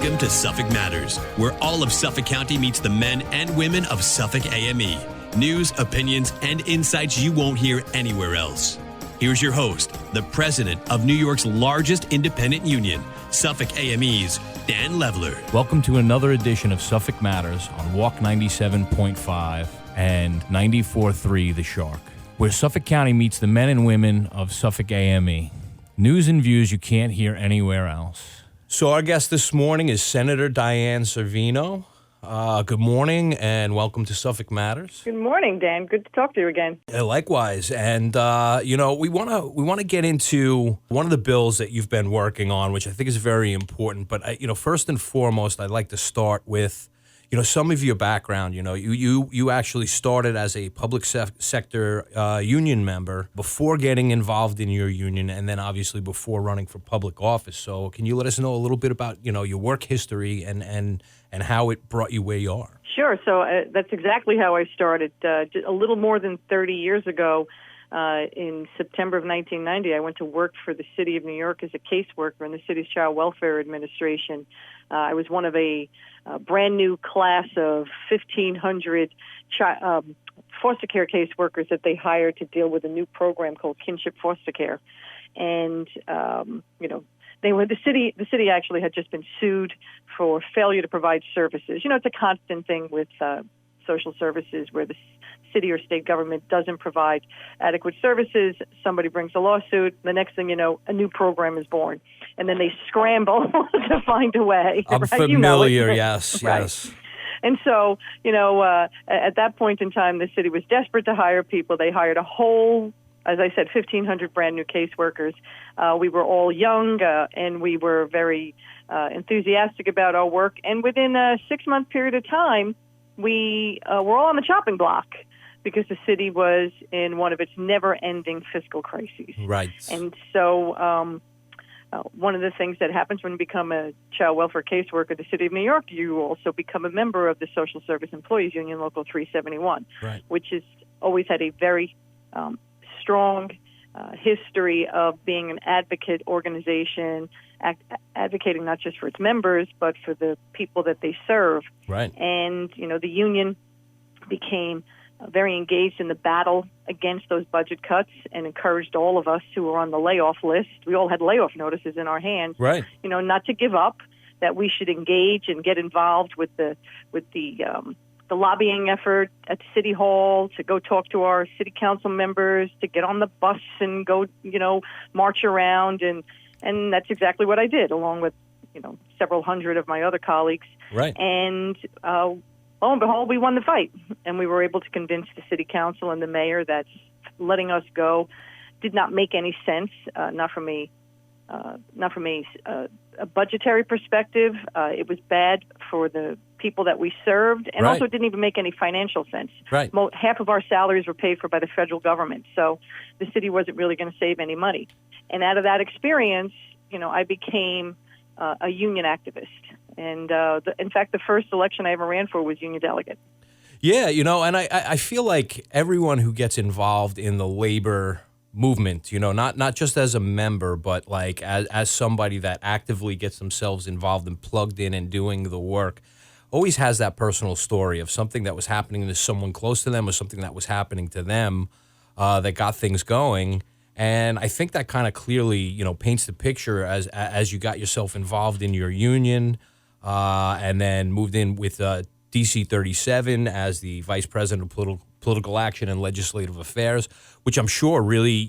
Welcome to Suffolk Matters, where all of Suffolk County meets the men and women of Suffolk AME. News, opinions, and insights you won't hear anywhere else. Here's your host, the president of New York's largest independent union, Suffolk AME's Dan Levler. Welcome to another edition of Suffolk Matters on Walk 97.5 and 94.3 The Shark, where Suffolk County meets the men and women of Suffolk AME. News and views you can't hear anywhere else. So our guest this morning is Senator Diane Savino. Good morning and welcome to Suffolk Matters. Good morning, Dan. Good to talk to you again. Likewise. And, we want to get into one of the bills that you've been working on, which I think is very important. But, first and foremost, I'd like to start with, some of your background. You actually started as a public sector union member before getting involved in your union and then obviously before running for public office. So can you let us know a little bit about, your work history and how it brought you where you are? Sure. So that's exactly how I started. A little more than 30 years ago, in September of 1990, I went to work for the city of New York as a caseworker in the city's Child Welfare Administration. I was one of a brand new class of 1,500 foster care caseworkers that they hired to deal with a new program called kinship foster care. And, the city actually had just been sued for failure to provide services. It's a constant thing with social services where the city or state government doesn't provide adequate services. Somebody brings a lawsuit. The next thing you know, a new program is born. And then they scramble to find a way. I'm right? familiar, yes, right. yes. And so, at that point in time, the city was desperate to hire people. They hired a whole, as I said, 1,500 brand new caseworkers. We were all young, and we were very enthusiastic about our work. And within a 6-month period of time, we were all on the chopping block because the city was in one of its never-ending fiscal crises. Right. And so one of the things that happens when you become a child welfare caseworker at the city of New York, you also become a member of the Social Service Employees Union, Local 371, right, which has always had a very strong history of being an advocate organization, advocating not just for its members, but for the people that they serve. Right. And, the union became very engaged in the battle against those budget cuts and encouraged all of us who were on the layoff list. We all had layoff notices in our hands. Right. Not to give up, that we should engage and get involved with the lobbying effort at City Hall, to go talk to our city council members, to get on the bus and go, march around. And that's exactly what I did, along with, several hundred of my other colleagues. Right. And lo and behold, we won the fight. And we were able to convince the city council and the mayor that letting us go did not make any sense, not from a budgetary perspective. It was bad for the people that we served, and right, also it didn't even make any financial sense. Right. Half of our salaries were paid for by the federal government, so the city wasn't really going to save any money. And out of that experience, I became a union activist. And in fact, the first election I ever ran for was union delegate. Yeah, and I feel like everyone who gets involved in the labor movement, not just as a member, but like as somebody that actively gets themselves involved and plugged in and doing the work, always has that personal story of something that was happening to someone close to them or something that was happening to them that got things going. And I think that kind of clearly, paints the picture as you got yourself involved in your union and then moved in with DC 37 as the vice president of political action and legislative affairs, which I'm sure really,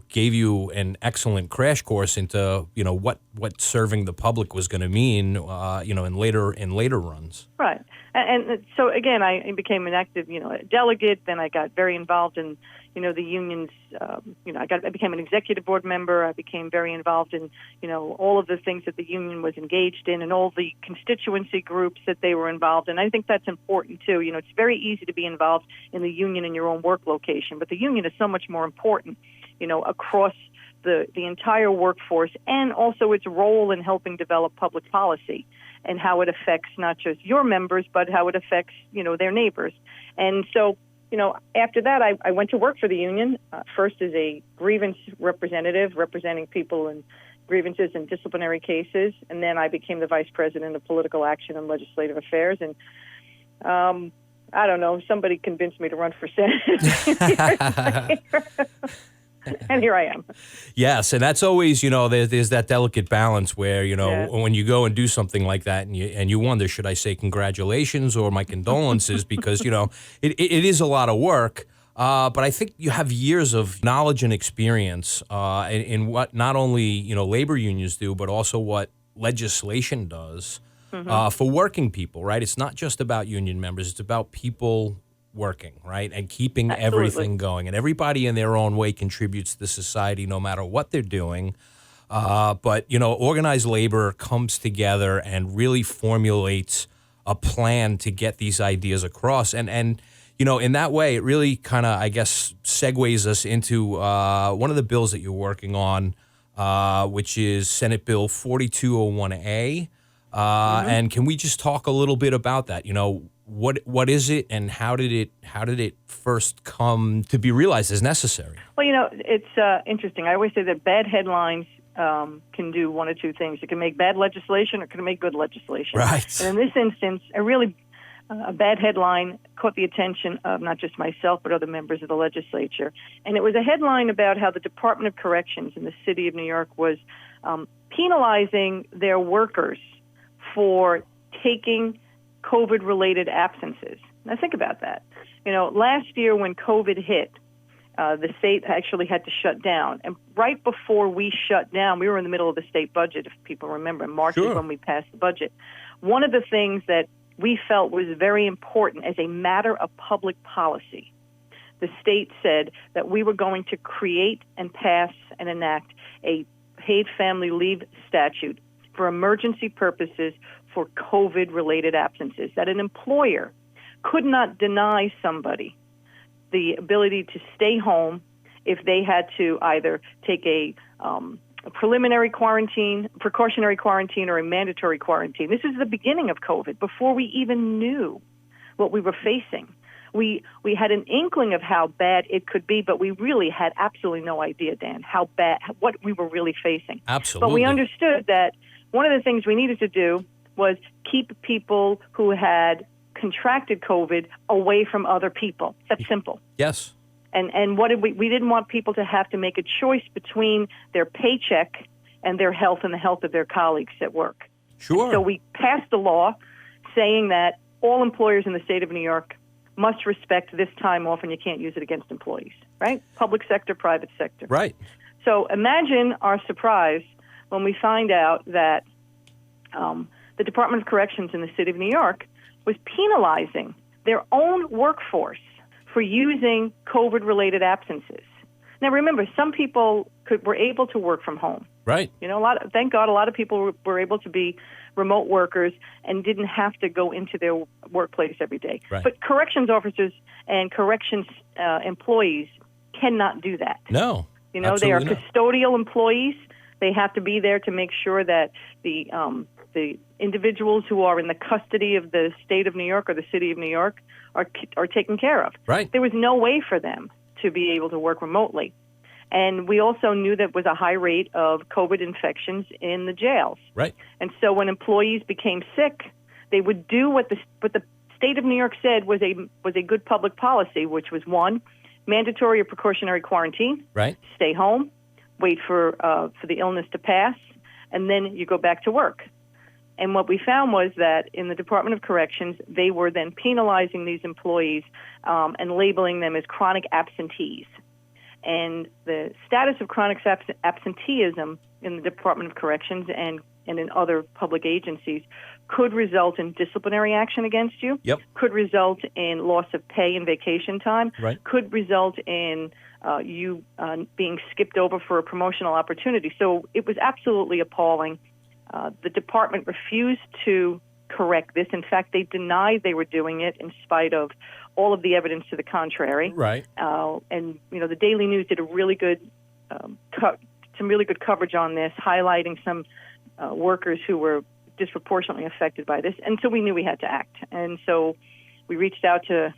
gave you an excellent crash course into, what serving the public was going to mean, in later runs. Right. And so, again, I became an active, delegate. Then I got very involved in, the unions. I became an executive board member. I became very involved in, all of the things that the union was engaged in and all the constituency groups that they were involved in. I think that's important, too. It's very easy to be involved in the union in your own work location, but the union is so much more important, across the entire workforce, and also its role in helping develop public policy and how it affects not just your members, but how it affects, their neighbors. And so, after that, I went to work for the union, first as a grievance representative, representing people in grievances and disciplinary cases, and then I became the vice president of political action and legislative affairs. And I don't know, somebody convinced me to run for Senate. And here I am. Yes, and that's always, there's that delicate balance where, when you go and do something like that and you wonder, should I say congratulations or my condolences? Because, it is a lot of work. But I think you have years of knowledge and experience in what not only, labor unions do, but also what legislation does for working people, right? It's not just about union members. It's about people working, right? And keeping everything going. And everybody in their own way contributes to society no matter what they're doing. But, organized labor comes together and really formulates a plan to get these ideas across. And in that way, it really kind of, I guess, segues us into one of the bills that you're working on, which is Senate Bill 4201A. And can we just talk a little bit about that? What is it, and how did it first come to be realized as necessary? Well, it's interesting. I always say that bad headlines can do one of two things. It can make bad legislation, or it can make good legislation. Right. And in this instance, a bad headline caught the attention of not just myself, but other members of the legislature. And it was a headline about how the Department of Corrections in the city of New York was penalizing their workers for taking COVID-related absences. Now, think about that. Last year when COVID hit, the state actually had to shut down. And right before we shut down, we were in the middle of the state budget, if people remember. March is when we passed the budget. One of the things that we felt was very important as a matter of public policy, the state said that we were going to create and pass and enact a paid family leave statute for emergency purposes for COVID-related absences, that an employer could not deny somebody the ability to stay home if they had to either take a preliminary quarantine, precautionary quarantine, or a mandatory quarantine. This is the beginning of COVID, before we even knew what we were facing. We had an inkling of how bad it could be, but we really had absolutely no idea, Dan, how bad, what we were really facing. Absolutely. But we understood that one of the things we needed to do was keep people who had contracted COVID away from other people. That's simple. Yes. And what did we didn't want people to have to make a choice between their paycheck and their health and the health of their colleagues at work. Sure. So we passed a law saying that all employers in the state of New York must respect this time off, and you can't use it against employees, right? Public sector, private sector. Right. So imagine our surprise when we find out that the Department of Corrections in the city of New York was penalizing their own workforce for using COVID-related absences. Now, remember, some people were able to work from home. Right. Thank God, a lot of people were able to be remote workers and didn't have to go into their workplace every day. Right. But corrections officers and corrections employees cannot do that. No. They are custodial employees. They have to be there to make sure that the individuals who are in the custody of the state of New York or the city of New York are taken care of. Right. There was no way for them to be able to work remotely. And we also knew that was a high rate of COVID infections in the jails. Right. And so when employees became sick, they would do what the state of New York said was a good public policy, which was, one, mandatory or precautionary quarantine. Right. Stay home, wait for the illness to pass, and then you go back to work. And what we found was that in the Department of Corrections, they were then penalizing these employees and labeling them as chronic absentees. And the status of chronic absenteeism in the Department of Corrections and in other public agencies could result in disciplinary action against you, yep. could result in loss of pay and vacation time, right. could result in you being skipped over for a promotional opportunity. So it was absolutely appalling. The department refused to correct this. In fact, they denied they were doing it in spite of all of the evidence to the contrary. Right. And the Daily News did a really good, some really good coverage on this, highlighting some workers who were disproportionately affected by this. And so we knew we had to act. And so we reached out to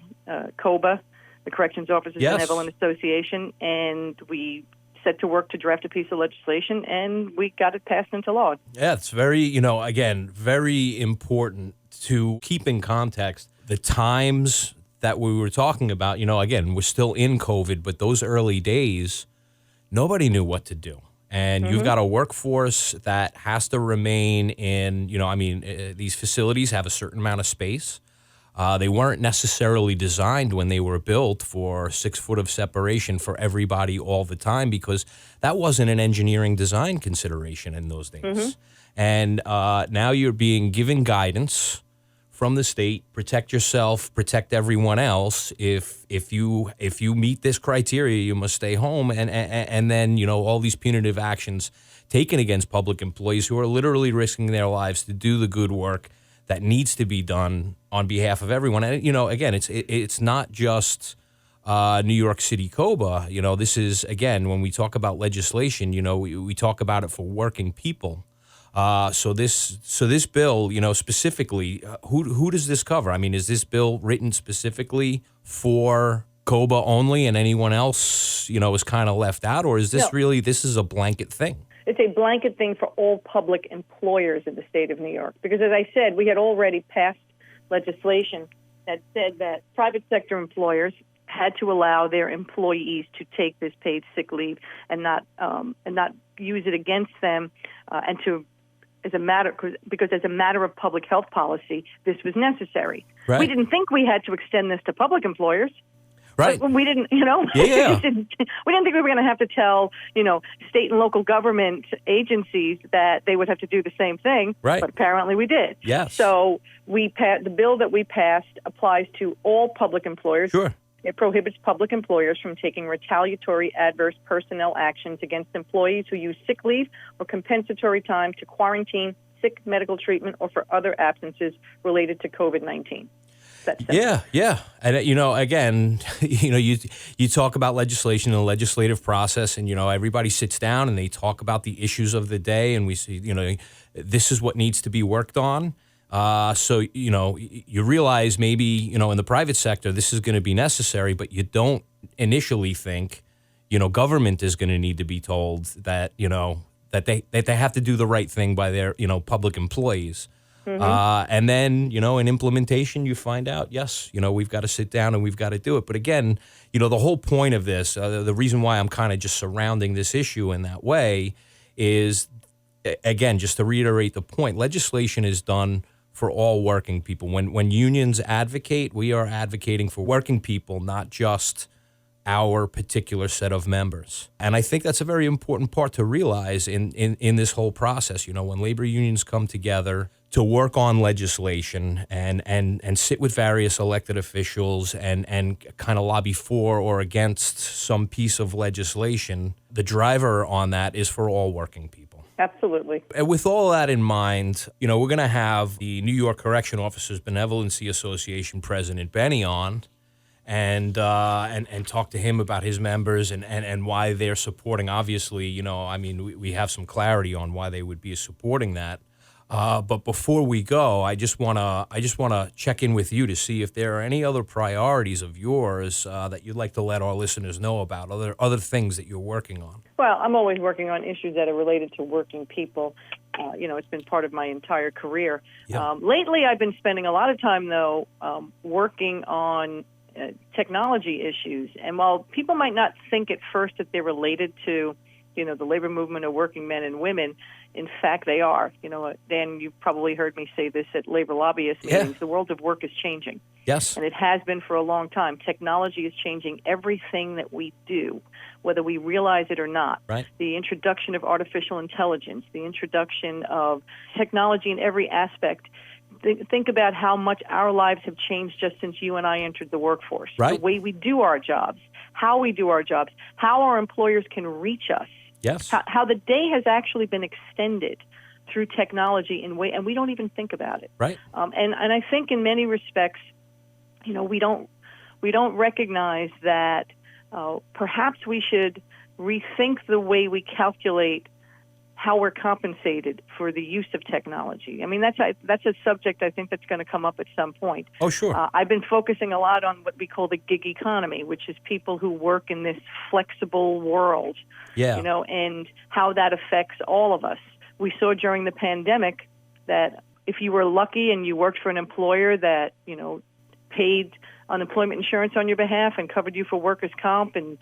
COBA, the Corrections Officers yes. Benevolent Association, and we set to work to draft a piece of legislation, and we got it passed into law. Yeah, it's very, again, very important to keep in context the times that we were talking about. Again, we're still in COVID, but those early days, nobody knew what to do. And you've got a workforce that has to remain in, these facilities have a certain amount of space. They weren't necessarily designed when they were built for 6 foot of separation for everybody all the time, because that wasn't an engineering design consideration in those days. And now you're being given guidance from the state: protect yourself, protect everyone else. If you meet this criteria, you must stay home. And then all these punitive actions taken against public employees who are literally risking their lives to do the good work that needs to be done on behalf of everyone. And again, it's not just New York City COBA. This is, again, when we talk about legislation, we talk about it for working people. So this bill, specifically, who does this cover? I mean, is this bill written specifically for COBA only, and anyone else, is kind of left out, or is this really, this is a blanket thing? It's a blanket thing for all public employers in the state of New York, because, as I said, we had already passed legislation that said that private sector employers had to allow their employees to take this paid sick leave and not use it against them, and to. Because as a matter of public health policy, this was necessary. Right. We didn't think we had to extend this to public employers. Right. We didn't, Yeah. we didn't think we were going to have to tell, state and local government agencies that they would have to do the same thing. Right. But apparently we did. Yes. So the bill that we passed applies to all public employers. Sure. It prohibits public employers from taking retaliatory adverse personnel actions against employees who use sick leave or compensatory time to quarantine, sick medical treatment, or for other absences related to COVID-19. Yeah. And, again, you talk about legislation and the legislative process, and, everybody sits down and they talk about the issues of the day, and we see, this is what needs to be worked on. So, you realize maybe, in the private sector, this is going to be necessary, but you don't initially think, government is going to need to be told that, that they have to do the right thing by their, public employees. And then, in implementation, you find out, yes, we've got to sit down and we've got to do it. But again, the whole point of this, the reason why I'm kind of just surrounding this issue in that way is, again, just to reiterate the point, legislation is done for all working people. When unions advocate, we are advocating for working people, not just our particular set of members. And I think that's a very important part to realize in this whole process. When labor unions come together to work on legislation and sit with various elected officials and kind of lobby for or against some piece of legislation, the driver on that is for all working people. Absolutely. And with all that in mind, we're going to have the New York Correction Officers Benevolency Association President Benny on and talk to him about his members and why they're supporting. Obviously, we have some clarity on why they would be supporting that. But before we go, I just wanna check in with you to see if there are any other priorities of yours that you'd like to let our listeners know about, other things that you're working on. Well, I'm always working on issues that are related to working people. It's been part of my entire career. Yep. Lately, I've been spending a lot of time, though, working on technology issues. And while people might not think at first that they're related to, the labor movement of working men and women, in fact, they are. Dan, you've probably heard me say this at labor lobbyist meetings. Yeah. The world of work is changing. Yes. And it has been for a long time. Technology is changing everything that we do, whether we realize it or not. Right. The introduction of artificial intelligence, the introduction of technology in every aspect. Think about how much our lives have changed just since you and I entered the workforce. Right. The way we do our jobs, how we do our jobs, how our employers can reach us. Yes. How the day has actually been extended through technology and we don't even think about it. Right. And I think in many respects, we don't recognize that perhaps we should rethink the way we calculate how we're compensated for the use of technology. I mean, that's a subject I think that's going to come up at some point. Oh, sure. I've been focusing a lot on what we call the gig economy, which is people who work in this flexible world, Yeah. and how that affects all of us. We saw during the pandemic that if you were lucky and you worked for an employer that, paid unemployment insurance on your behalf and covered you for workers' comp, and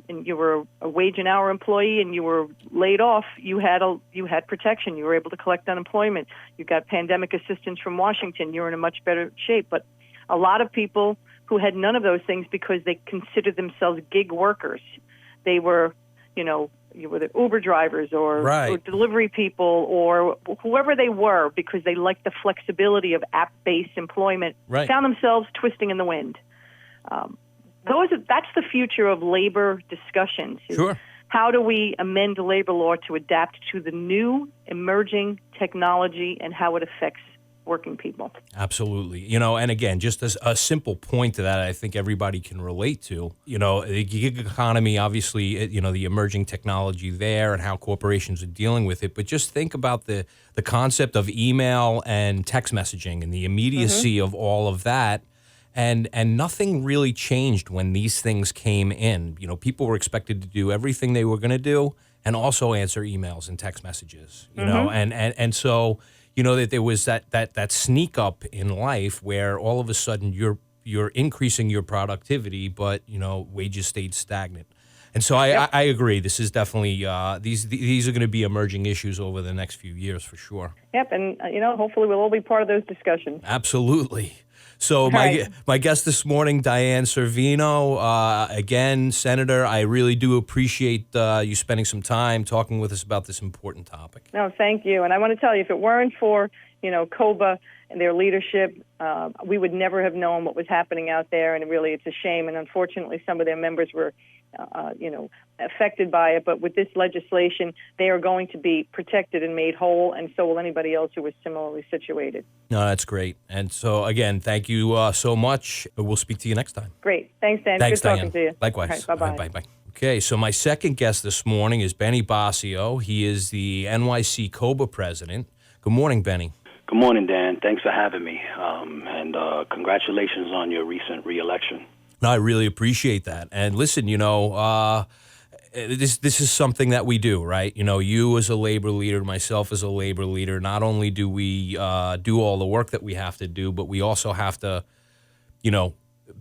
you were a wage and hour employee and you were laid off, you had protection. You were able to collect unemployment. You got pandemic assistance from Washington. You're in a much better shape. But a lot of people who had none of those things because they considered themselves gig workers, they were, you were the Uber drivers or delivery people or whoever they were, because they liked the flexibility of app-based employment, found themselves twisting in the wind. That's the future of labor discussions. Sure. How do we amend the labor law to adapt to the new emerging technology and how it affects working people? Absolutely. And again, just as a simple point to that, I think everybody can relate to, the gig economy, obviously, the emerging technology there and how corporations are dealing with it. But just think about the concept of email and text messaging and the immediacy of all of that. And nothing really changed when these things came in. People were expected to do everything they were going to do and also answer emails and text messages, and so that there was that sneak up in life where all of a sudden you're increasing your productivity, but wages stayed stagnant. And so I agree. This is definitely these are going to be emerging issues over the next few years for sure. Yep, and hopefully we'll all be part of those discussions. Absolutely. So my guest this morning, Diane Savino, again, Senator, I really do appreciate you spending some time talking with us about this important topic. No, thank you. And I want to tell you, if it weren't for, COBA and their leadership, we would never have known what was happening out there. And really, it's a shame. And unfortunately, some of their members were, affected by it. But with this legislation, they are going to be protected and made whole, and so will anybody else who is similarly situated. No, that's great. And so, again, thank you so much. We'll speak to you next time. Great. Thanks, Dan. Thanks, Good talking to you. Likewise. All right, bye-bye. Bye-bye. Okay, so my second guest this morning is Benny Boscio. He is the NYC COBA president. Good morning, Benny. Good morning, Dan. Thanks for having me, and congratulations on your recent reelection. No, I really appreciate that. And listen, this is something that we do, right? You as a labor leader, myself as a labor leader, not only do we do all the work that we have to do, but we also have to,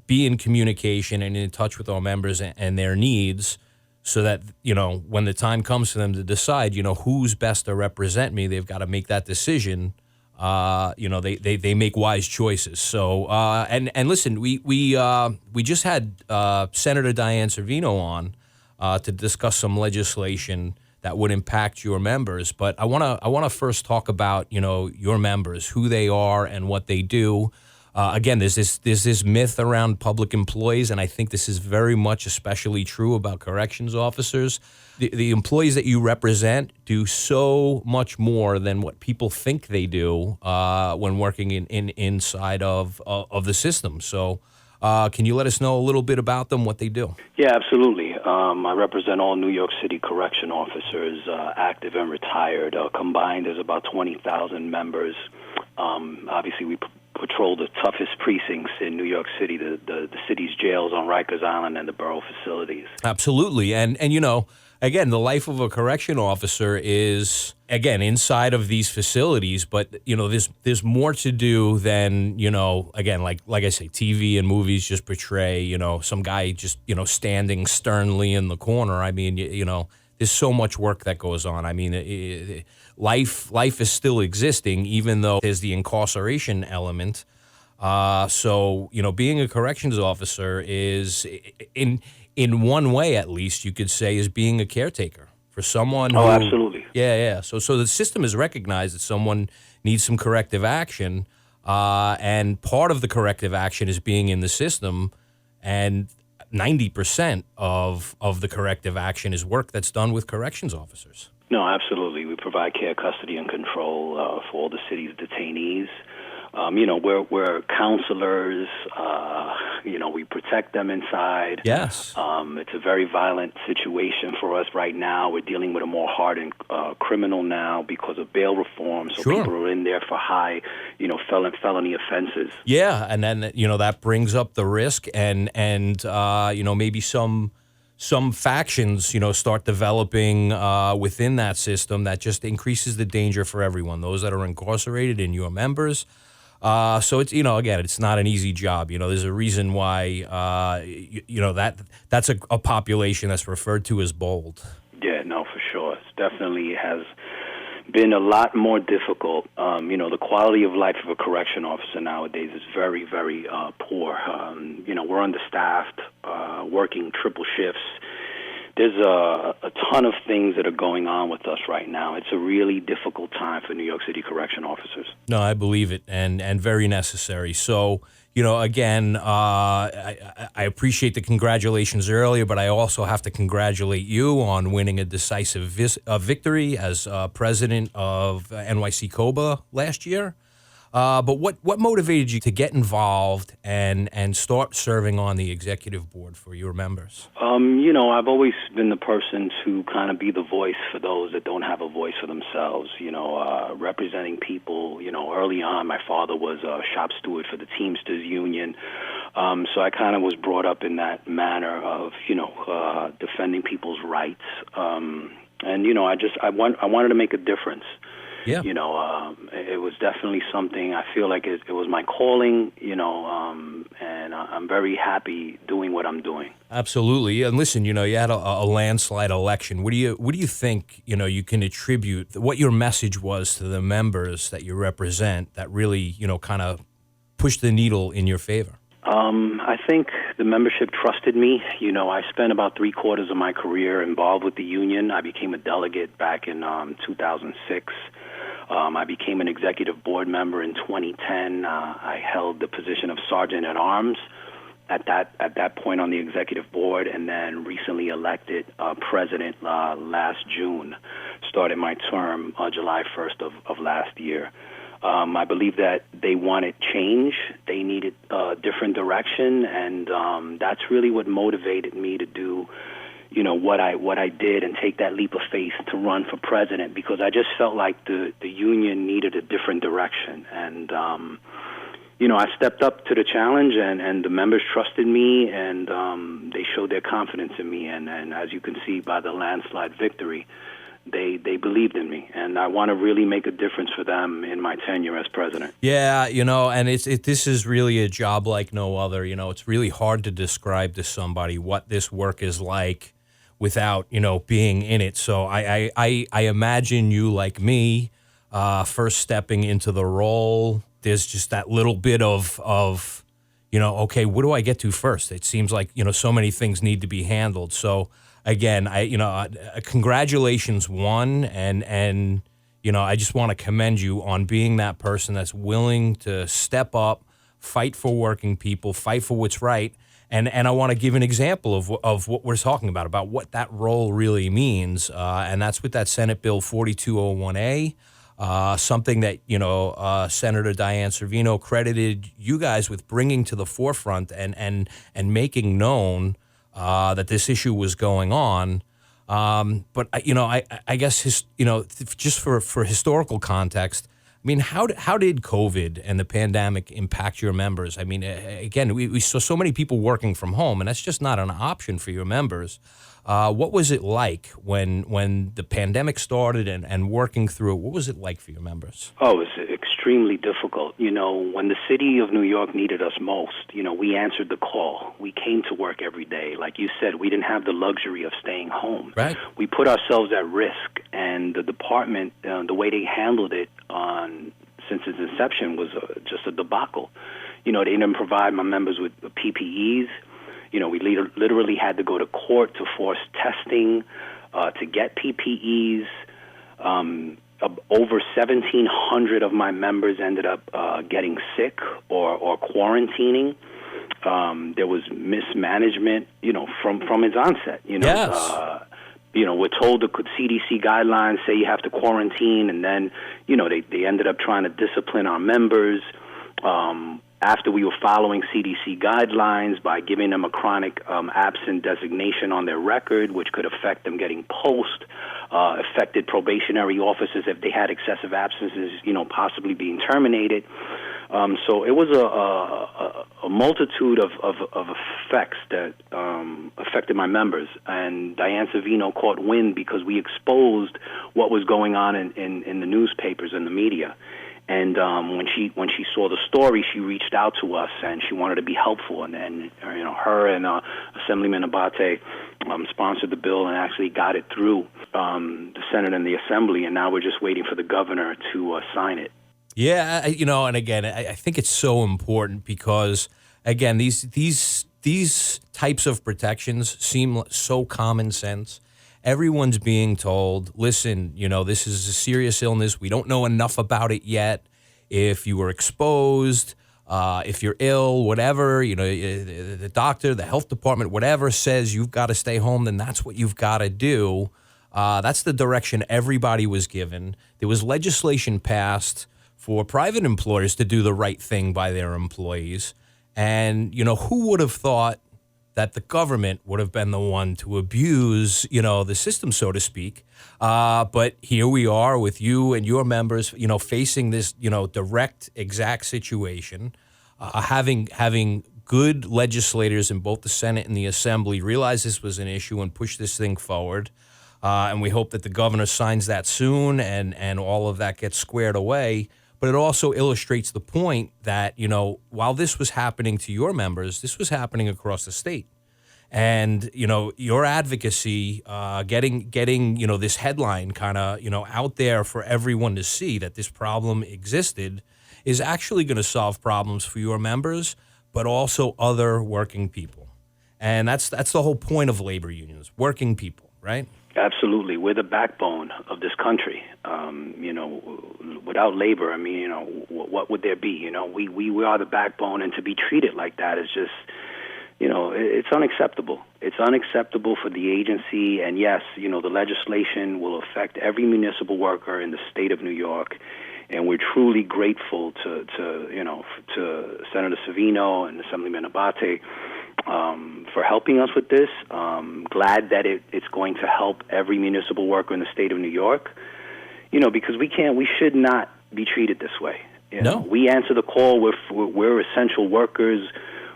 be in communication and in touch with our members and their needs so that, when the time comes for them to decide, who's best to represent me, they've got to make that decision. They make wise choices. So, and listen, we just had Senator Diane Savino on to discuss some legislation that would impact your members. But I want to first talk about, your members, who they are and what they do. Again, there's this myth around public employees, and I think this is very much especially true about corrections officers. The employees that you represent do so much more than what people think they do when working inside of the system. So can you let us know a little bit about them, what they do? Yeah, absolutely. I represent all New York City correction officers, active and retired. Combined, there's about 20,000 members. Obviously, we patrol the toughest precincts in New York City, the city's jails on Rikers Island and the borough facilities. Absolutely. And again, the life of a correction officer is, again, inside of these facilities, but, there's more to do than, again, like I say, TV and movies just portray, some guy just, standing sternly in the corner. I mean, there's so much work that goes on. I mean, life is still existing, even though there's the incarceration element. So, being a corrections officer is, in one way at least, you could say, is being a caretaker for someone. Oh, absolutely. Yeah. So the system has recognized that someone needs some corrective action, and part of the corrective action is being in the system, and 90% of the corrective action is work that's done with corrections officers. No, absolutely. We provide care, custody, and control for all the city's detainees. We're counselors, We protect them inside. Yes. It's a very violent situation for us right now. We're dealing with a more hardened criminal now because of bail reform. So Sure. people are in there for high, felony offenses. Yeah, and then that brings up the risk, and maybe some factions start developing within that system that just increases the danger for everyone. Those that are incarcerated and your members. So it's again, it's not an easy job. There's a reason why that's a population that's referred to as bold. Yeah, no, for sure. It definitely has been a lot more difficult. The quality of life of a correction officer nowadays is very, very poor. We're understaffed, working triple shifts. There's a ton of things that are going on with us right now. It's a really difficult time for New York City correction officers. No, I believe it, and very necessary. So, again, I appreciate the congratulations earlier, but I also have to congratulate you on winning a decisive victory as president of NYC COBA last year. But what motivated you to get involved and start serving on the executive board for your members? I've always been the person to kind of be the voice for those that don't have a voice for themselves, representing people. Early on, my father was a shop steward for the Teamsters Union. So I kind of was brought up in that manner of, defending people's rights. I wanted to make a difference. Yeah. It was definitely something. I feel like it was my calling, and I'm very happy doing what I'm doing. Absolutely. And listen, you had a landslide election. What do you think, you can attribute what your message was to the members that you represent that really, kind of pushed the needle in your favor? I think the membership trusted me. I spent about 3/4 of my career involved with the union. I became a delegate back in 2006. I became an executive board member in 2010. I held the position of sergeant at arms at that point on the executive board, and then recently elected president last June. Started my term July 1st of last year. I believe that they wanted change. They needed a different direction, and that's really what motivated me to do what I did and take that leap of faith to run for president, because I just felt like the union needed a different direction. And, I stepped up to the challenge, and the members trusted me, and they showed their confidence in me. And as you can see by the landslide victory, they believed in me, and I want to really make a difference for them in my tenure as president. Yeah, and this is really a job like no other. It's really hard to describe to somebody what this work is like without, being in it. So I imagine you, like me, first stepping into the role, there's just that little bit of okay, what do I get to first? It seems like, so many things need to be handled. So again, congratulations, one, and I just want to commend you on being that person that's willing to step up, fight for working people, fight for what's right. And I want to give an example of what we're talking about what that role really means. And that's with that Senate Bill 4201A, something that, Senator Diane Savino credited you guys with bringing to the forefront and making known that this issue was going on. But, I guess, just for historical context, I mean, how did COVID and the pandemic impact your members? I mean, again, we saw so many people working from home, and that's just not an option for your members. What was it like when the pandemic started and working through it? What was it like for your members? Oh, it was extremely difficult. When the city of New York needed us most, we answered the call. We came to work every day. Like you said, we didn't have the luxury of staying home. Right. We put ourselves at risk, and the department, the way they handled it since its inception was just a debacle. They didn't provide my members with PPEs. We literally had to go to court to force testing to get PPEs. Over 1,700 of my members ended up getting sick or quarantining. There was mismanagement, from its onset. Yes. We're told the CDC guidelines say you have to quarantine, and then, they ended up trying to discipline our members. after we were following CDC guidelines by giving them a chronic absent designation on their record, which could affect them getting post, affected probationary officers if they had excessive absences, possibly being terminated. So it was a multitude of effects that affected my members. And Diane Savino caught wind because we exposed what was going on in the newspapers and the media. And when she saw the story, she reached out to us and she wanted to be helpful. And then her and Assemblyman Abate sponsored the bill and actually got it through the Senate and the Assembly. And now we're just waiting for the governor to sign it. Yeah, and again, I think it's so important because, again, these types of protections seem so common sense. Everyone's being told, listen, this is a serious illness. We don't know enough about it yet. If you were exposed, if you're ill, whatever, the doctor, the health department, whatever says you've got to stay home, then that's what you've got to do. That's the direction everybody was given. There was legislation passed for private employers to do the right thing by their employees. And, who would have thought that the government would have been the one to abuse, the system, so to speak. But here we are with you and your members, facing this, direct, exact situation, having good legislators in both the Senate and the Assembly realize this was an issue and push this thing forward. And we hope that the governor signs that soon and all of that gets squared away. But it also illustrates the point that, while this was happening to your members, this was happening across the state. And, your advocacy, getting this headline kind of, out there for everyone to see that this problem existed is actually going to solve problems for your members, but also other working people. And that's the whole point of labor unions, working people, right? Absolutely. We're the backbone of this country. Without labor, what would there be? We are the backbone, and to be treated like that is just, it's unacceptable. It's unacceptable for the agency. And yes, the legislation will affect every municipal worker in the state of New York. And we're truly grateful to Senator Savino and Assemblyman Abate for helping us with this. Glad that it's going to help every municipal worker in the state of New York. Because we should not be treated this way. No. We answer the call. We're essential workers.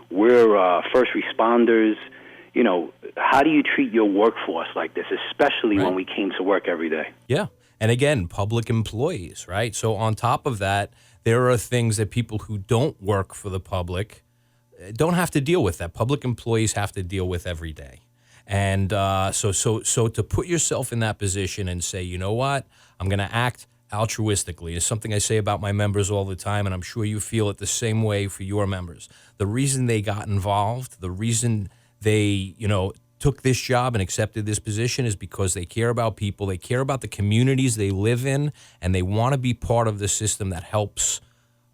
We're first responders. How do you treat your workforce like this, especially when we came to work every day? Yeah. And again, public employees, right? So on top of that, there are things that people who don't work for the public don't have to deal with that. Public employees have to deal with every day. And so to put yourself in that position and say, you know what, I'm going to act altruistically is something I say about my members all the time, and I'm sure you feel it the same way for your members. The reason they got involved, the reason they, took this job and accepted this position is because they care about people, they care about the communities they live in, and they want to be part of the system that helps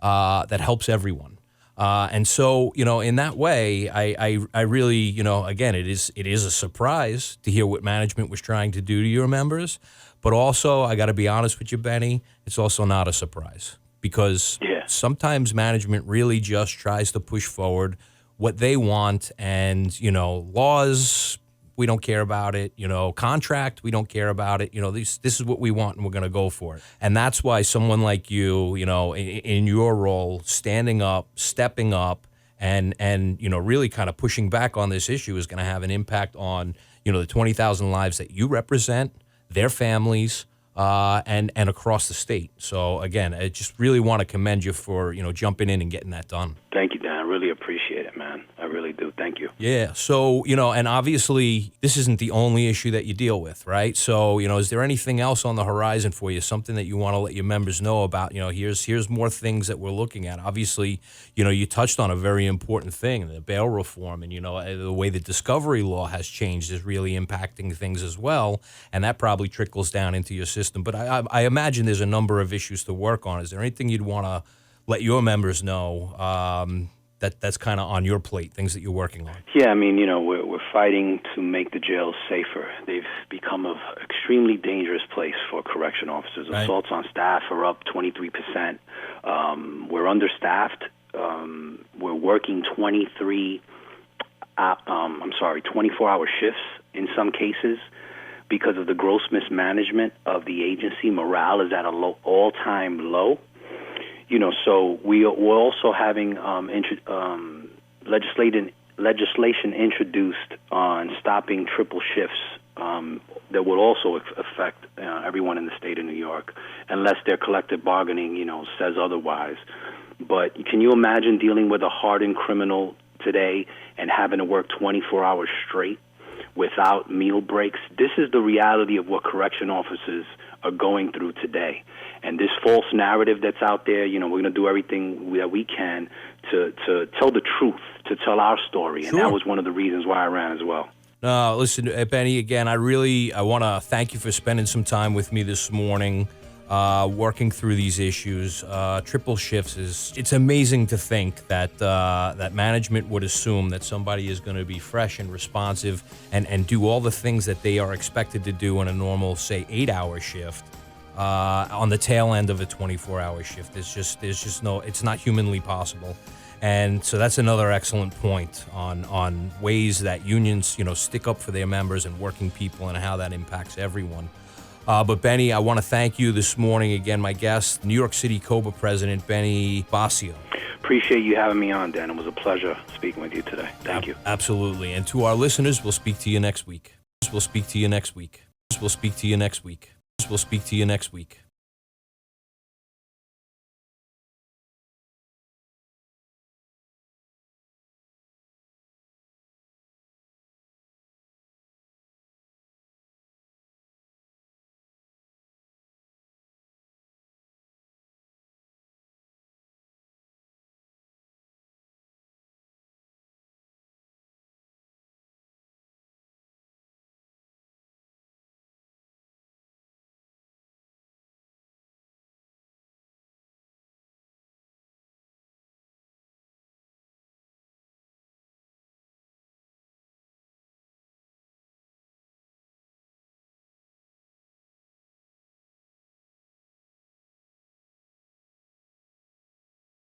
everyone. And so, in that way, I really, again, it is a surprise to hear what management was trying to do to your members. But also, I got to be honest with you, Benny, it's also not a surprise because sometimes management really just tries to push forward what they want, and, laws, we don't care about it, contract, we don't care about it, this is what we want and we're going to go for it. And that's why someone like you, in your role, standing up, stepping up, and really kind of pushing back on this issue is going to have an impact on, the 20,000 lives that you represent, their families, and across the state. So again, I just really want to commend you for, jumping in and getting that done. Thank you, Dan. I really appreciate it, man. I really do. Thank you. Yeah. So, and obviously this isn't the only issue that you deal with, right? So, is there anything else on the horizon for you, something that you want to let your members know about? Here's more things that we're looking at. Obviously, you touched on a very important thing, the bail reform, and, the way the discovery law has changed is really impacting things as well. And that probably trickles down into your system. But I imagine there's a number of issues to work on. Is there anything you'd want to let your members know that's kind of on your plate, things that you're working on? Yeah, we're fighting to make the jails safer. They've become an extremely dangerous place for correction officers. Right. Assaults on staff are up 23%. We're understaffed. working 24-hour shifts in some cases because of the gross mismanagement of the agency. Morale is at a all-time low. So we're also having legislation introduced on stopping triple shifts that will also affect everyone in the state of New York, unless their collective bargaining, says otherwise. But can you imagine dealing with a hardened criminal today and having to work 24 hours straight without meal breaks? This is the reality of what correction officers are going through today. And this false narrative that's out there, we're going to do everything that we can to tell the truth, to tell our story. And that was one of the reasons why I ran as well. Listen, Benny, again, I want to thank you for spending some time with me this morning, working through these issues. Triple shifts it's amazing to think that that management would assume that somebody is going to be fresh and responsive and do all the things that they are expected to do in a normal, say, 8-hour shift. On the tail end of a 24-hour shift. It's not humanly possible. And so that's another excellent point on ways that unions, stick up for their members and working people and how that impacts everyone. But Benny, I want to thank you this morning. Again, my guest, New York City COBA President Benny Boscio. Appreciate you having me on, Dan. It was a pleasure speaking with you today. Thank you. Absolutely. And to our listeners, we'll speak to you next week. We'll speak to you next week. We'll speak to you next week. We'll speak to you next week.